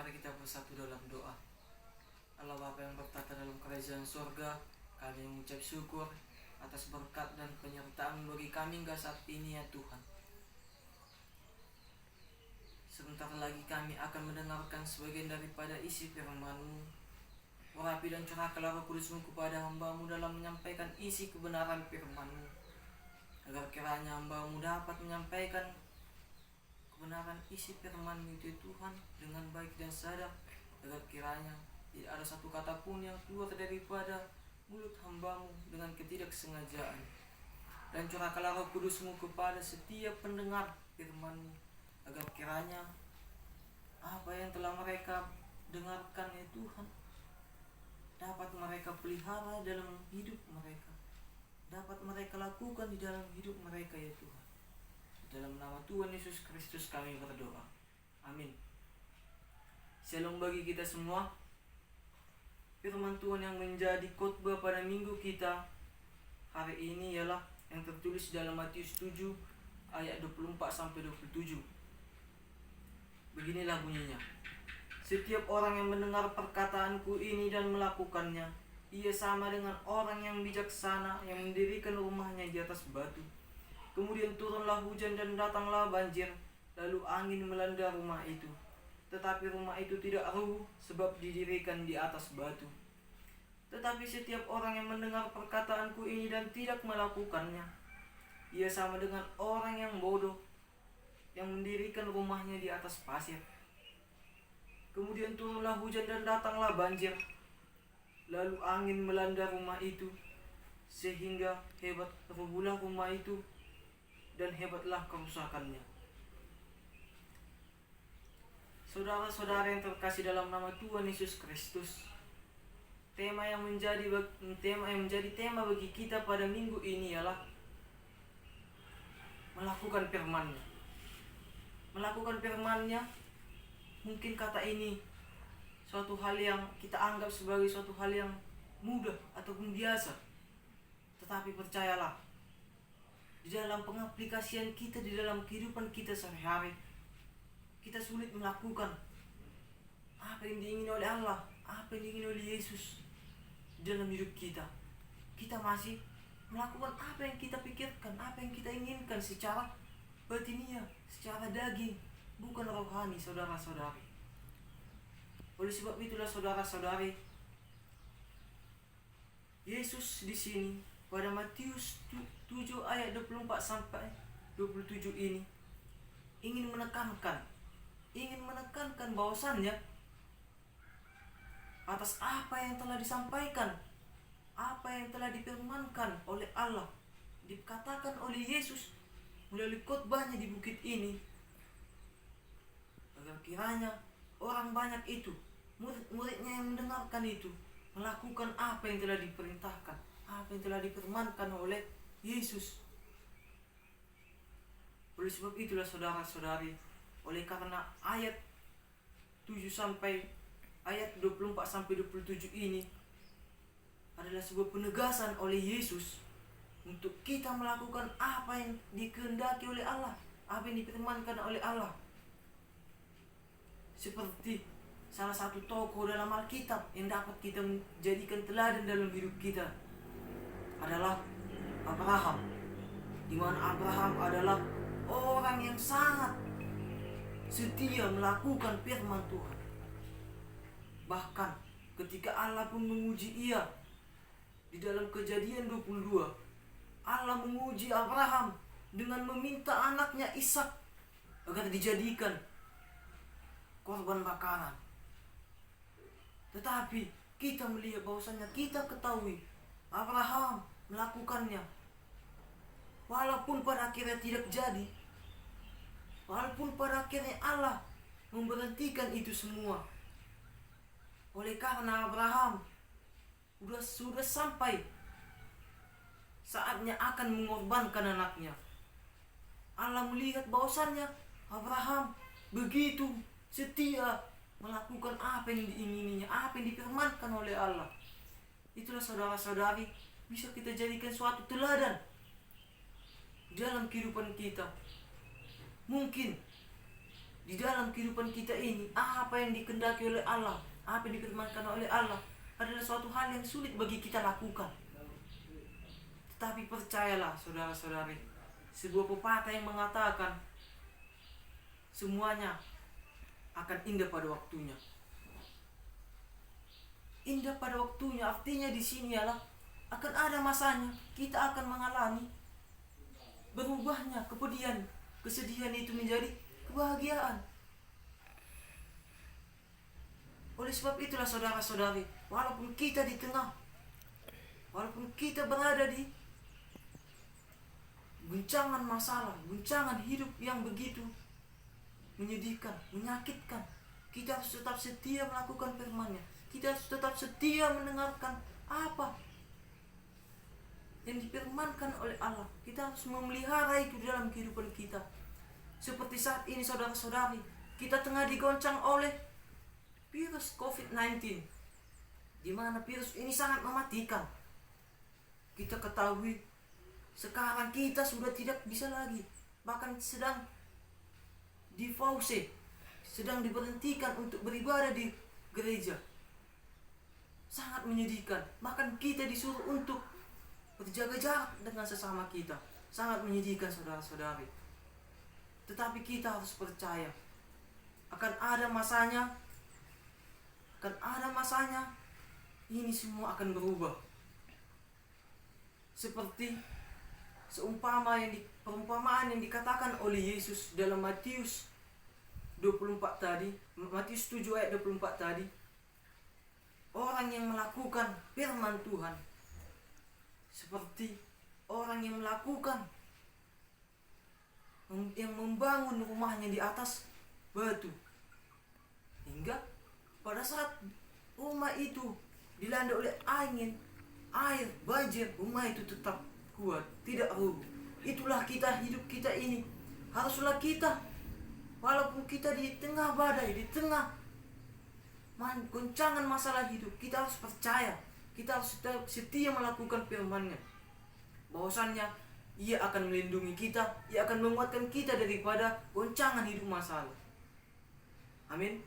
Mari kita bersatu dalam doa. Allah Bapa yang bertata dalam kerajaan surga, kami mengucap syukur atas berkat dan penyertaan bagi kami hingga saat ini ya Tuhan. Sebentar lagi kami akan mendengarkan sebagian daripada isi firman-Mu. Urapi dan curahkanlah Roh Kudus-Mu kepada hamba-Mu dalam menyampaikan isi kebenaran firman-Mu, agar kiranya hamba-Mu dapat menyampaikan kebenaran isi firman-Mu itu Tuhan dengan baik dan sadar, agar kiranya tidak ada satu kata pun yang keluar daripada mulut hamba-Mu dengan ketidaksengajaan. Dan curahkanlah Roh Kudus-Mu kepada setiap pendengar firman-Mu, agar kiranya apa yang telah mereka dengarkan ya Tuhan dapat mereka pelihara dalam hidup mereka, dapat mereka lakukan di dalam hidup mereka ya Tuhan. Dalam nama Tuhan Yesus Kristus kami berdoa. Amin. Shalom bagi kita semua. Firman Tuhan yang menjadi khotbah pada minggu kita hari ini ialah yang tertulis dalam Matius 7 ayat 24-27. Beginilah bunyinya. Setiap orang yang mendengar perkataanku ini dan melakukannya, ia sama dengan orang yang bijaksana yang mendirikan rumahnya di atas batu. Kemudian turunlah hujan dan datanglah banjir, lalu angin melanda rumah itu. Tetapi rumah itu tidak rubuh sebab didirikan di atas batu. Tetapi setiap orang yang mendengar perkataanku ini dan tidak melakukannya, ia sama dengan orang yang bodoh yang mendirikan rumahnya di atas pasir. Kemudian turunlah hujan dan datanglah banjir, lalu angin melanda rumah itu, sehingga hebat rubuhlah rumah itu dan hebatlah kerusakannya. Saudara-saudara yang terkasih dalam nama Tuhan Yesus Kristus, tema yang menjadi tema bagi kita pada minggu ini ialah melakukan firman-Nya. Melakukan firman-Nya, mungkin kata ini suatu hal yang kita anggap sebagai suatu hal yang mudah ataupun biasa. Tetapi percayalah, di dalam pengaplikasian kita, di dalam kehidupan kita sehari-hari, kita sulit melakukan apa yang diingini oleh Allah, apa yang diingini oleh Yesus di dalam hidup kita. Kita masih melakukan apa yang kita pikirkan, apa yang kita inginkan secara batiniah, secara daging, bukan rohani, saudara-saudari. Oleh sebab itulah saudara-saudari, Yesus di sini pada Matius 7 ayat 24-27 ini ingin menekankan bahwasannya atas apa yang telah disampaikan, apa yang telah difirmankan oleh Allah, dikatakan oleh Yesus melalui khotbahnya di bukit ini, agar kiranya orang banyak itu, murid-muridnya yang mendengarkan itu, melakukan apa yang telah diperintahkan, apa yang telah difirmankan oleh Yesus. Oleh sebab itulah saudara-saudari, oleh karena ayat 7 sampai ayat 24-27 ini adalah sebuah penegasan oleh Yesus untuk kita melakukan apa yang dikehendaki oleh Allah, apa yang difirmankan oleh Allah. Seperti salah satu tokoh dalam Alkitab yang dapat kita menjadikan teladan dalam hidup kita adalah Abraham, di mana Abraham adalah orang yang sangat setia melakukan firman Tuhan. Bahkan ketika Allah pun menguji ia di dalam Kejadian 22, Allah menguji Abraham dengan meminta anaknya Ishak agar dijadikan korban bakaran. Tetapi kita melihat bahwasannya, kita ketahui Abraham melakukannya. Walaupun pada akhirnya tidak jadi, walaupun pada akhirnya Allah memberhentikan itu semua, oleh karena Abraham sudah sampai saatnya akan mengorbankan anaknya. Allah melihat bahwasannya Abraham begitu setia melakukan apa yang diingininya, apa yang difirmankan oleh Allah. Itulah saudara-saudari, bisa kita jadikan suatu teladan dalam kehidupan kita. Mungkin di dalam kehidupan kita ini, apa yang dikehendaki oleh Allah, apa yang difirmankan oleh Allah adalah suatu hal yang sulit bagi kita lakukan. Tetapi percayalah saudara-saudari, sebuah pepatah yang mengatakan semuanya akan indah pada waktunya. Indah pada waktunya artinya di sini ialah akan ada masanya kita akan mengalami berubahnya kepedihan, kesedihan itu menjadi kebahagiaan. Oleh sebab itulah saudara-saudari, walaupun kita berada di guncangan masalah, guncangan hidup yang begitu menyedihkan, menyakitkan, kita harus tetap setia melakukan firman-Nya. Kita harus tetap setia mendengarkan apa yang difirmankan oleh Allah. Kita harus memelihara itu dalam kehidupan kita. Seperti saat ini saudara-saudari, kita tengah digoncang oleh virus COVID-19, di mana virus ini sangat mematikan. Kita ketahui sekarang kita sudah tidak bisa lagi, bahkan sedang difause, sedang diberhentikan untuk beribadah di gereja. Sangat menyedihkan. Bahkan kita disuruh untuk berjaga jarak dengan sesama kita. Sangat menyedihkan saudara-saudari. Tetapi kita harus percaya akan ada masanya. Ini semua akan berubah. Seperti perumpamaan yang dikatakan oleh Yesus dalam Matius 24 tadi, Matius 7 ayat 24 tadi. Orang yang melakukan firman Tuhan seperti orang yang membangun rumahnya di atas batu, hingga pada saat rumah itu dilanda oleh angin, air, banjir, rumah itu tetap kuat, tidak rubuh. Itulah hidup kita ini. Haruslah kita, walaupun kita di tengah badai, di tengah goncangan masalah hidup, kita harus percaya, kita harus setia melakukan firman-Nya, bahwasannya Ia akan melindungi kita, Ia akan menguatkan kita daripada goncangan hidup masalah. Amin.